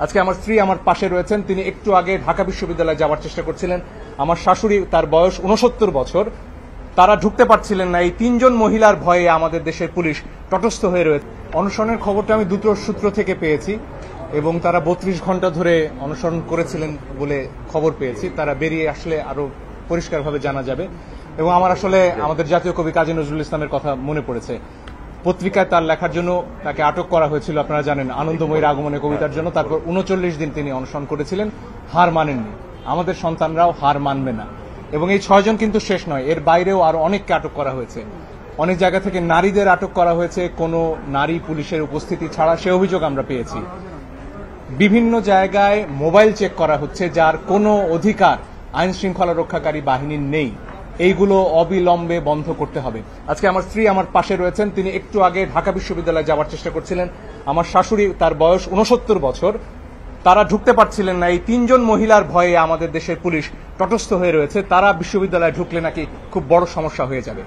আজকে আমার স্ত্রী আমার পাশে রয়েছেন, তিনি একটু আগে ঢাকা বিশ্ববিদ্যালয়ে যাওয়ার চেষ্টা করছিলেন। আমার শাশুড়ি, তার বয়স 69 বছর, তারা ঢুকতে পারছিলেন না। এই তিনজন মহিলার ভয়ে আমাদের দেশের পুলিশ তটস্থ হয়ে রয়েছে। অনশনের খবরটা আমি দুটো সূত্র থেকে পেয়েছি এবং তারা 32 ঘন্টা ধরে অনশন করেছিলেন বলে খবর পেয়েছি। তারা বেরিয়ে আসলে আরো পরিষ্কারভাবে জানা যাবে। এবং আমার আসলে আমাদের জাতীয় কবি কাজী নজরুল ইসলামের কথা মনে পড়েছে। পত্রিকায় তার লেখার জন্য তাকে আটক করা হয়েছিল, আপনারা জানেন, আনন্দময়ীর আগমনে কবিতার জন্য। তারপর 39 দিন তিনি অনশন করেছিলেন, হার মানেননি। আমাদের সন্তানরাও হার মানবে না। এবং এই 6 জন কিন্তু শেষ নয়, এর বাইরেও আরো অনেককে আটক করা হয়েছে। অনেক জায়গা থেকে নারীদের আটক করা হয়েছে কোনো নারী পুলিশের উপস্থিতি ছাড়া, সে অভিযোগ আমরা পেয়েছি। বিভিন্ন জায়গায় মোবাইল চেক করা হচ্ছে, যার কোনো অধিকার আইন শৃঙ্খলা রক্ষাকারী বাহিনীর নেই। এইগুলো অবিলম্বে বন্ধ করতে হবে। আজকে আমার স্ত্রী আমার পাশে রয়েছেন, তিনি একটু আগে ঢাকা বিশ্ববিদ্যালয়ে যাওয়ার চেষ্টা করছিলেন। আমার শাশুড়ি, তার বয়স 69 বছর, তারা ঢুকতে পারছিলেন না। এই তিনজন মহিলার ভয়ে আমাদের দেশের পুলিশ তটস্থ হয়ে রয়েছে। তারা বিশ্ববিদ্যালয়ে ঢুকলে নাকি খুব বড় সমস্যা হয়ে যাবে।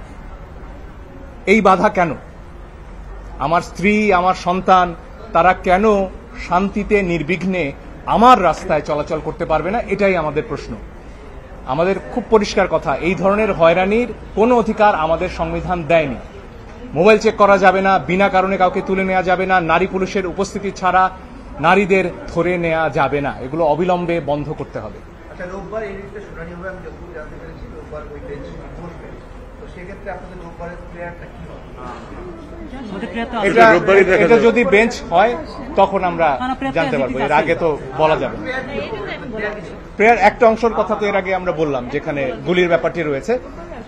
এই বাধা কেন? আমার স্ত্রী, আমার সন্তান, তারা কেন শান্তিতে নির্বিঘ্নে আমার রাস্তায় চলাচল করতে পারবে না? এটাই আমাদের প্রশ্ন। আমাদের খুব পরিষ্কার কথা, এই ধরনের হয়রানির কোনো অধিকার আমাদের সংবিধান দেয়নি। মোবাইল চেক করা যাবে না, বিনা কারণে কাউকে তুলে নেওয়া যাবে না, নারী পুলিশের উপস্থিতি ছাড়া নারীদের ধরে নেওয়া যাবে না। এগুলো অবিলম্বে বন্ধ করতে হবে। আচ্ছা, রোববার এই রিটে শুনানি হবে, আমি যতটুকু জানতে পেরেছি রোববার ওই বেঞ্চ বসবে। তো সেক্ষেত্রে আপনাদের রোববারের প্লেয়ারটা কি হবে? এটা যদি বেঞ্চ হয় তখন আমরা জানতে পারবো, এর আগে তো বলা যাবে না। প্রেয়ার একটা অংশের কথা তো এর আগে আমরা বললাম, যেখানে গুলির ব্যাপারটি রয়েছে।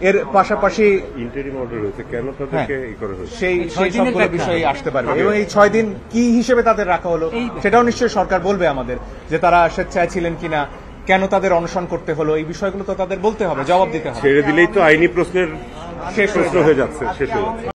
এর পাশাপাশি ইন্টারিম অর্ডার হয়েছে, কেন তাদেরকে এই করা হয়েছে সেই সবগুলো বিষয় আসতে পারবে। এবং এই 6 দিন কি হিসেবে তাদের রাখা হলো সেটাও নিশ্চয়ই সরকার বলবে আমাদের, যে তারা স্বেচ্ছায় ছিলেন কিনা, কেন তাদের অনশন করতে হলো, এই বিষয়গুলো তো তাদের বলতে হবে, জবাব দিতে হবে। ছেড়ে দিলেই তো আইনি প্রশ্নের শেষ প্রশ্ন হয়ে যাচ্ছে, শেষ হয়ে যাচ্ছে।